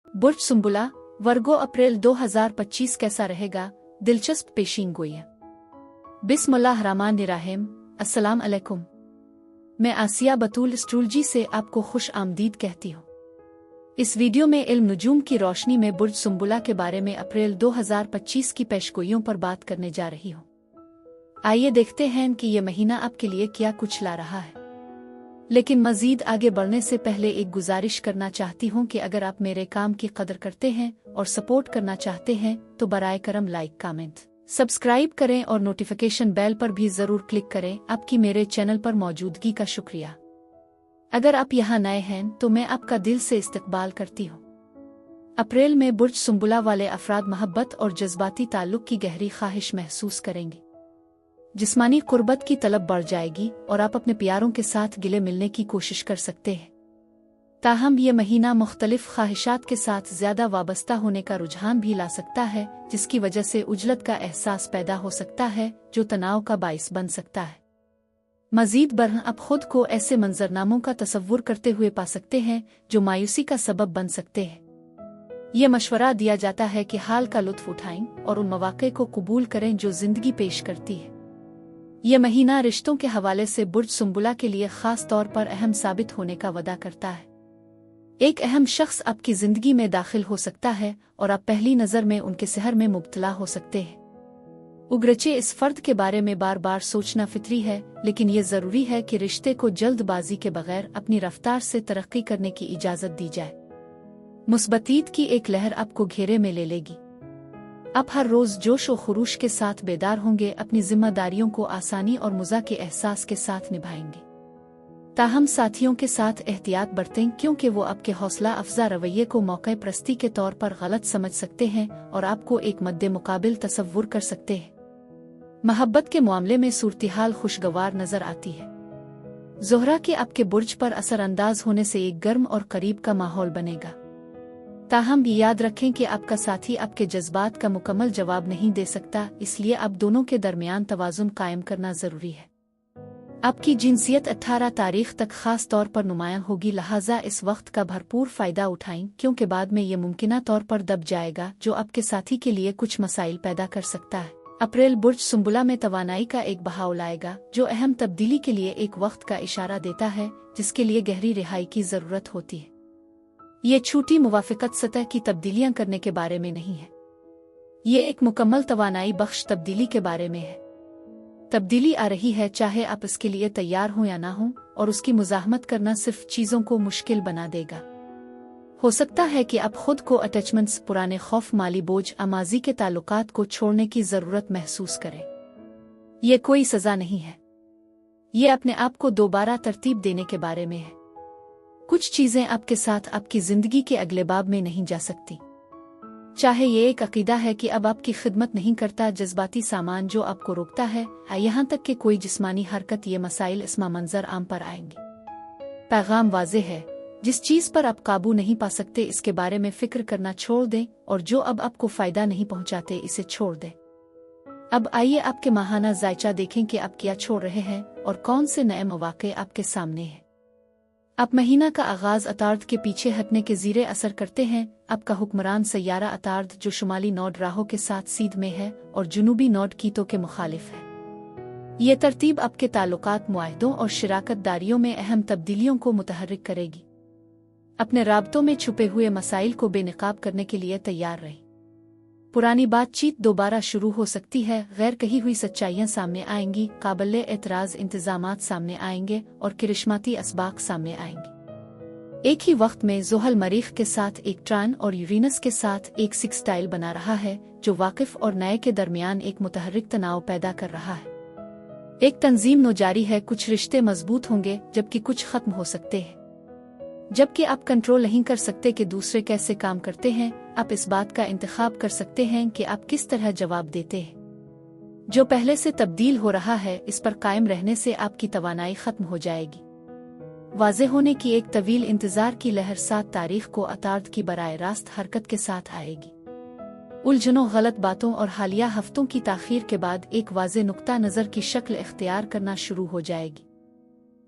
बुर्ज सुंबुला, वर्गो, अप्रैल 2025 कैसा रहेगा? दिलचस्प पेशीन गोई। बिस्मिल्लाहिर्रहमानिर्रहीम। अस्सलाम अलैकुम। मैं आसिया बतूल एस्ट्रोलॉजी से आपको खुश आमदीद कहती हूँ। इस वीडियो में इल्म नुजूम की रोशनी में बुर्ज सुंबुला के बारे में अप्रैल 2025 की पेशगोइयों पर बात करने जा रही हूँ। आइए देखते हैं कि ये महीना आपके लिए क्या कुछ ला रहा है। लेकिन मजीद आगे बढ़ने से पहले एक गुजारिश करना चाहती हूँ कि अगर आप मेरे काम की कदर करते हैं और सपोर्ट करना चाहते हैं तो बराए करम लाइक, कमेंट, सब्सक्राइब करें और नोटिफिकेशन बेल पर भी जरूर क्लिक करें। आपकी मेरे चैनल पर मौजूदगी का शुक्रिया। अगर आप यहाँ नए हैं तो मैं आपका दिल से इस्तकबाल करती हूँ। अप्रैल में बुर्ज सुंबुला वाले अफराद मोहब्बत और जज्बाती ताल्लुक की गहरी ख्वाहिश महसूस करेंगे। जिस्मानी कुर्बत की तलब बढ़ जाएगी और आप अपने प्यारों के साथ गिले मिलने की कोशिश कर सकते हैं। ताहम ये महीना मुख्तलिफ ख्वाहिशात के साथ ज्यादा वाबस्ता होने का रुझान भी ला सकता है, जिसकी वजह से उजलत का एहसास पैदा हो सकता है जो तनाव का बाइस बन सकता है। मजीद बरह आप खुद को ऐसे मंजरनामों का तसव्वुर करते हुए पा सकते हैं जो मायूसी का सबब बन सकते हैं। ये मशवरा दिया जाता है कि हाल का लुत्फ उठाएं और उन मौक़े को कबूल करें जो जिंदगी पेश करती है। ये महीना रिश्तों के हवाले से बुर्ज सुंबुला के लिए खास तौर पर अहम साबित होने का वादा करता है। एक अहम शख्स आपकी जिंदगी में दाखिल हो सकता है और आप पहली नजर में उनके सहर में मुब्तला हो सकते हैं। उगरचे इस फर्द के बारे में बार बार सोचना फितरी है, लेकिन ये जरूरी है कि रिश्ते को जल्दबाजी के बगैर अपनी रफ्तार से तरक्की करने की इजाजत दी जाए। मुस्बतीत की एक लहर आपको घेरे में ले लेगी। आप हर रोज जोश और खरूश के साथ बेदार होंगे, अपनी जिम्मेदारियों को आसानी और मज़ा के एहसास के साथ निभाएंगे। ताहम साथियों के साथ एहतियात बरतें, क्योंकि वो आपके हौसला अफजा रवैये को मौके प्रस्ती के तौर पर गलत समझ सकते हैं और आपको एक मद्दे मुकाबिल तसव्वुर कर सकते हैं। मोहब्बत के मामले में सूरत-ए-हाल खुशगवार नजर आती है। ज़ोहरा के आपके बुर्ज पर असर अंदाज होने से एक गर्म और करीब का माहौल बनेगा। ताहम याद रखें कि आपका साथी आपके जज्बात का मुकम्मल जवाब नहीं दे सकता, इसलिए आप दोनों के दरमियान तवाज़ुन कायम करना जरूरी है। आपकी जिनसियत 18 तारीख तक खास तौर पर नुमायां होगी, लिहाजा इस वक्त का भरपूर फायदा उठाएं, क्योंकि बाद में ये मुमकिना तौर पर दब जाएगा जो आपके साथी के लिए कुछ मसाइल पैदा कर सकता है। अप्रैल बुर्ज सुंबुला में तवानाई का एक बहाव लाएगा जो अहम तब्दीली के लिए एक वक्त का इशारा देता है, जिसके लिए गहरी रिहाई की जरूरत होती है। ये छूटी मुवाफिकत सतह की तब्दीलियां करने के बारे में नहीं है, ये एक मुकम्मल तवानाई बख्श तब्दीली के बारे में है। तब्दीली आ रही है, चाहे आप इसके लिए तैयार हों या ना हों, और उसकी मुज़ाहमत करना सिर्फ चीज़ों को मुश्किल बना देगा। हो सकता है कि आप खुद को अटैचमेंट्स, पुराने खौफ, माली बोझ, माजी के ताल्लुकात को छोड़ने की ज़रूरत महसूस करें। ये कोई सज़ा नहीं है, ये अपने आप को दोबारा तरतीब देने के बारे में है। कुछ चीजें आपके साथ आपकी जिंदगी के अगले बाब में नहीं जा सकती, चाहे ये एक अकीदा है कि अब आपकी खिदमत नहीं करता, जज्बाती सामान जो आपको रोकता है, यहाँ तक कि कोई जिस्मानी हरकत, ये मसाइल इसमा मंजर आम पर आएंगे। पैगाम वाज़ेह है, जिस चीज पर आप काबू नहीं पा सकते इसके बारे में फिक्र करना छोड़ दें, और जो अब आपको फायदा नहीं पहुंचाते इसे छोड़ दें। अब आइए आपके माहाना जायचा देखें कि आप क्या छोड़ रहे हैं और कौन से नए मौके आपके सामने हैं। आप महीना का आगाज अतार्द के पीछे हटने के ज़ीरे असर करते हैं। आपका हुक्मरान सैयारा अतार्द जो शुमाली नोड राहों के साथ सीध में है और जुनूबी नोड कीटों के मुखालिफ है। ये तरतीब आपके ताल्लुकात, मुआहदों और शिराकत दारियों में अहम तब्दीलियों को मुतहर्रिक करेगी। अपने राब्तों में छुपे हुए मसाइल को बेनकाब करने के लिए तैयार रहें। पुरानी बातचीत दोबारा शुरू हो सकती है, गैर कही हुई सच्चाइयाँ सामने आएंगी, काबिले एतराज़ इंतजामात सामने आएंगे और करिश्माती असबाक सामने आएंगे। एक ही वक्त में ज़ुहल मरीख के साथ एक ट्रान और यूरेनस के साथ एक सिक्सटाइल बना रहा है, जो वाकिफ और नए के दरमियान एक मुतहर्रिक तनाव पैदा कर रहा है। एक तंजीम नौजारी है, कुछ रिश्ते मजबूत होंगे जबकि कुछ खत्म हो सकते हैं। जबकि आप कंट्रोल नहीं कर सकते कि दूसरे कैसे काम करते हैं, आप इस बात का इंतखाब कर सकते हैं कि आप किस तरह जवाब देते हैं। जो पहले से तब्दील हो रहा है, इस पर कायम रहने से आपकी तवानाई खत्म हो जाएगी। वाज़े होने की एक तवील इंतजार की लहर 7 तारीख को अतार्द की बराए रास्त हरकत के साथ आएगी। उलझनों, गलत बातों और हालिया हफ्तों की ताखीर के बाद एक वाज़े नुक्ता नज़र की शक्ल इख्तियार करना शुरू हो जाएगी।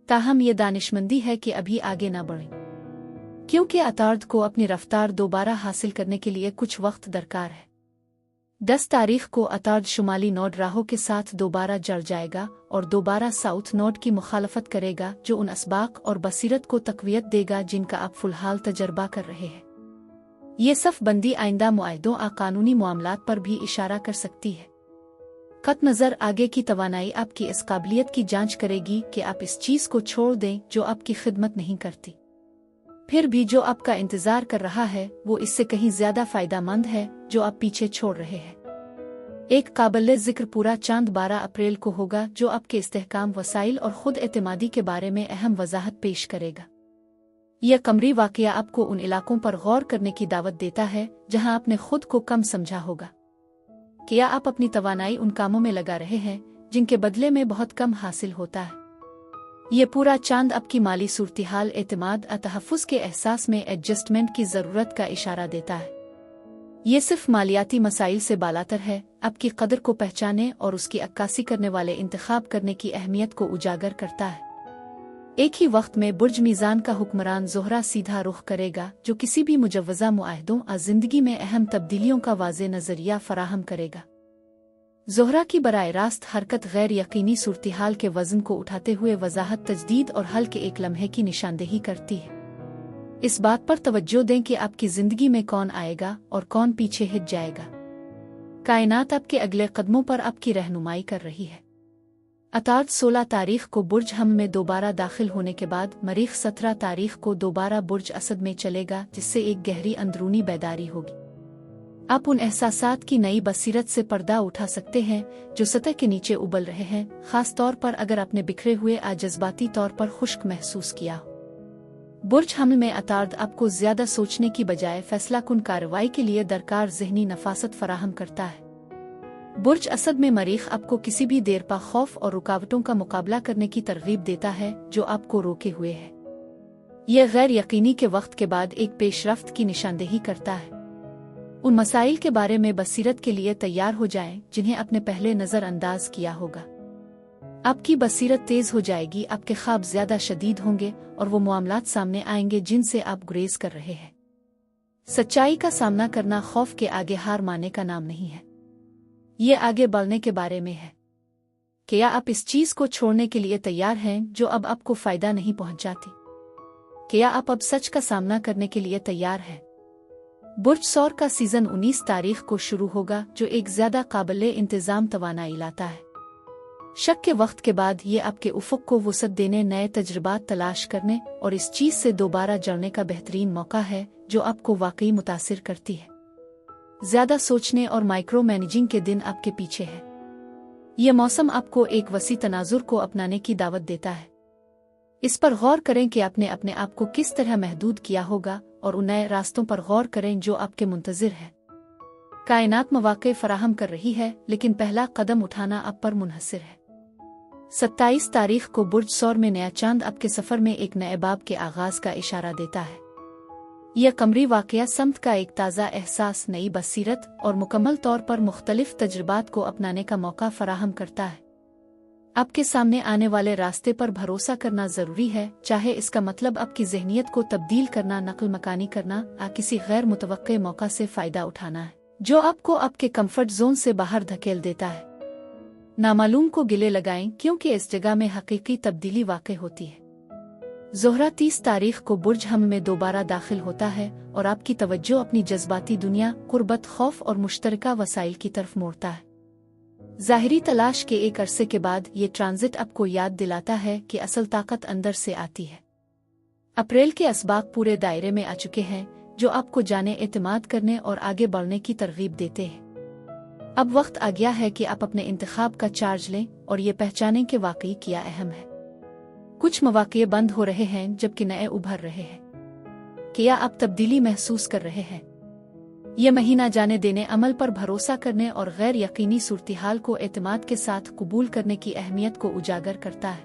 ताहम ये दानिशमंदी है कि अभी आगे न बढ़ें। क्योंकि अतार्द को अपनी रफ्तार दोबारा हासिल करने के लिए कुछ वक्त दरकार है। 10 तारीख को अतार्द शुमाली नोड राहों के साथ दोबारा जड़ जाएगा और दोबारा साउथ नोड की मुखालफत करेगा, जो उन असबाक और बसीरत को तकवीयत देगा जिनका आप फिलहाल तजर्बा कर रहे हैं। ये सफ बंदी आइंदा मुआहदों और कानूनी मामलात पर भी इशारा कर सकती है। कत नज़र आगे की तवानाई आपकी इस काबिलियत की जांच करेगी कि आप इस चीज़ को छोड़ दें जो आपकी खिदमत नहीं करती, फिर भी जो आपका इंतजार कर रहा है वो इससे कहीं ज्यादा फायदेमंद है जो आप पीछे छोड़ रहे हैं। एक काबिल जिक्र पूरा चांद 12 अप्रैल को होगा, जो आपके इस्तेहकाम, वसाइल और खुद एतमादी के बारे में अहम वजाहत पेश करेगा। यह कमरी वाकया आपको उन इलाकों पर गौर करने की दावत देता है जहां आपने खुद को कम समझा होगा। क्या आप अपनी तवानाई उन कामों में लगा रहे हैं जिनके बदले में बहुत कम हासिल होता है? ये पूरा चांद आपकी माली सूरत-ए-हाल, एतमाद और तहफ़्फ़ुज़ के एहसास में एडजस्टमेंट की ज़रूरत का इशारा देता है। ये सिर्फ मालियाती मसाइल से बालातर है, आपकी कदर को पहचाने और उसकी अक्कासी करने वाले इंतखाब करने की अहमियत को उजागर करता है। एक ही वक्त में बुर्ज मीज़ान का हुक्मरान ज़ोहरा सीधा रुख करेगा, जो किसी भी मुजव्वज़ा मुआहदों और ज़िंदगी में अहम तब्दीलियों का वाज़े नज़रिया फराहम करेगा। ज़ोहरा की बराह रास्त हरकत गैर यकीनी सूरत-ए-हाल के वज़न को उठाते हुए वजाहत, तजदीद और हल के एक लम्हे की निशानदेही करती है। इस बात पर तवज्जो दें कि आपकी ज़िंदगी में कौन आएगा और कौन पीछे हिट जाएगा। कायनात आपके अगले कदमों पर आपकी रहनुमाई कर रही है। अतार्द 16 तारीख को बुर्ज हम में दोबारा दाखिल होने के बाद मरीख 17 तारीख को दोबारा बुर्ज असद में चलेगा, जिससे एक गहरी अंदरूनी बेदारी होगी। आप उन एहसासात की नई बसीरत से पर्दा उठा सकते हैं जो सतह के नीचे उबल रहे हैं, खास तौर पर अगर आपने बिखरे हुए जज्बाती तौर पर खुश्क महसूस किया हो। बुर्ज हमल में अतार्द आपको ज्यादा सोचने की बजाय फैसलाकुन कार्रवाई के लिए दरकार ज़हनी नफासत फराहम करता है। बुर्ज असद में मरीख आपको किसी भी देरपा खौफ और रुकावटों का मुकाबला करने की तरगीब देता है जो आपको रोके हुए है। यह गैर यकीनी के वक्त के बाद एक पेशरफ्त की निशानदेही करता है। उन मसाइल के बारे में बसीरत के लिए तैयार हो जाएं जिन्हें आपने पहले नज़रअंदाज किया होगा। आपकी बसीरत तेज हो जाएगी, आपके ख्वाब ज्यादा शदीद होंगे और वो मामलात सामने आएंगे जिनसे आप गुरेज कर रहे हैं। सच्चाई का सामना करना खौफ के आगे हार मानने का नाम नहीं है, ये आगे बढ़ने के बारे में है। क्या आप इस चीज को छोड़ने के लिए तैयार हैं जो अब आपको फायदा नहीं पहुंचाती? क्या आप अब सच का सामना करने के लिए तैयार हैं? बुर्ज सौर का सीजन 19 तारीख को शुरू होगा, जो एक ज्यादा काबिल इंतजाम तवानाई लाता है। शक के वक्त के बाद ये आपके उफ़ुक़ को वुसअत देने, नए तजुर्बात तलाश करने और इस चीज से दोबारा जड़ने का बेहतरीन मौका है जो आपको वाकई मुतासिर करती है। ज्यादा सोचने और माइक्रो मैनेजिंग के दिन आपके पीछे है। ये मौसम आपको एक वसी तनाजुर को अपनाने की दावत देता है। इस पर गौर करें कि आपने अपने आप को किस तरह महदूद किया होगा और उन नए रास्तों पर गौर करें जो आपके मुंतज़िर है। कायनात मौक़े फराहम कर रही है, लेकिन पहला कदम उठाना आप पर मुनहसर है। 27 तारीख को बुर्ज सौर में नया चांद आपके सफ़र में एक नए बाब के आगाज का इशारा देता है। यह कमरी वाकया समत का एक ताज़ा एहसास, नई बसीरत और मुकम्मल तौर पर मुख्तलिफ तजुर्बात को अपनाने का मौका फराहम करता है। आपके सामने आने वाले रास्ते पर भरोसा करना जरूरी है, चाहे इसका मतलब आपकी ज़हनियत को तब्दील करना, नकल मकानी करना या किसी गैर मुतवक्के मौका से फ़ायदा उठाना है जो आपको आपके कंफर्ट जोन से बाहर धकेल देता है। नामालूम को गिले लगाएं, क्योंकि इस जगह में हकीकी तब्दीली वाक़ई होती है। ज़ोहरा 30 तारीख को बुर्ज हम में दोबारा दाखिल होता है और आपकी तवज्जो अपनी जज्बाती दुनिया, कुर्बत, खौफ और मुश्तरका वसाइल की तरफ मोड़ता है। ज़ाहिरी तलाश के एक अरसे के बाद ये ट्रांजिट आपको याद दिलाता है कि असल ताकत अंदर से आती है। अप्रैल के असबाब पूरे दायरे में आ चुके हैं जो आपको जाने, एतमाद करने और आगे बढ़ने की तरगीब देते हैं। अब वक्त आ गया है कि आप अपने इंतखाब का चार्ज लें और ये पहचानें कि वाकई क्या अहम है। कुछ मौक़े बंद हो रहे हैं जबकि नए उभर रहे हैं। क्या आप तब्दीली महसूस कर रहे हैं? ये महीना जाने देने, अमल पर भरोसा करने और गैर यकीनी सूरत-ए-हाल को एतमाद के साथ कबूल करने की अहमियत को उजागर करता है।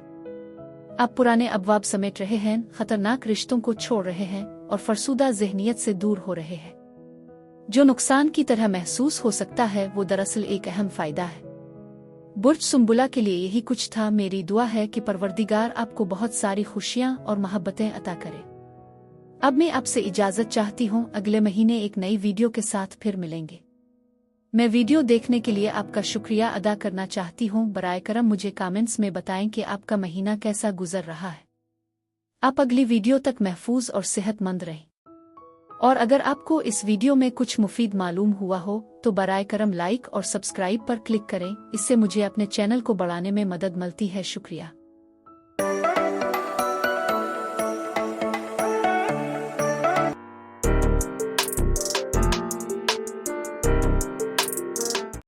आप पुराने अबवाब समेट रहे हैं, खतरनाक रिश्तों को छोड़ रहे हैं और फरसूदा ज़हनियत से दूर हो रहे हैं। जो नुकसान की तरह महसूस हो सकता है वो दरअसल एक अहम फ़ायदा है। बुर्ज सुंबुला के लिए यही कुछ था। मेरी दुआ है कि परवरदिगार आपको बहुत सारी खुशियाँ और मोहब्बतें अता करे। अब मैं आपसे इजाज़त चाहती हूँ, अगले महीने एक नई वीडियो के साथ फिर मिलेंगे। मैं वीडियो देखने के लिए आपका शुक्रिया अदा करना चाहती हूँ। बराए करम मुझे कमेंट्स में बताएं कि आपका महीना कैसा गुजर रहा है। आप अगली वीडियो तक महफूज और सेहतमंद रहें। और अगर आपको इस वीडियो में कुछ मुफीद मालूम हुआ हो तो बराए करम लाइक और सब्सक्राइब पर क्लिक करें, इससे मुझे अपने चैनल को बढ़ाने में मदद मिलती है। शुक्रिया।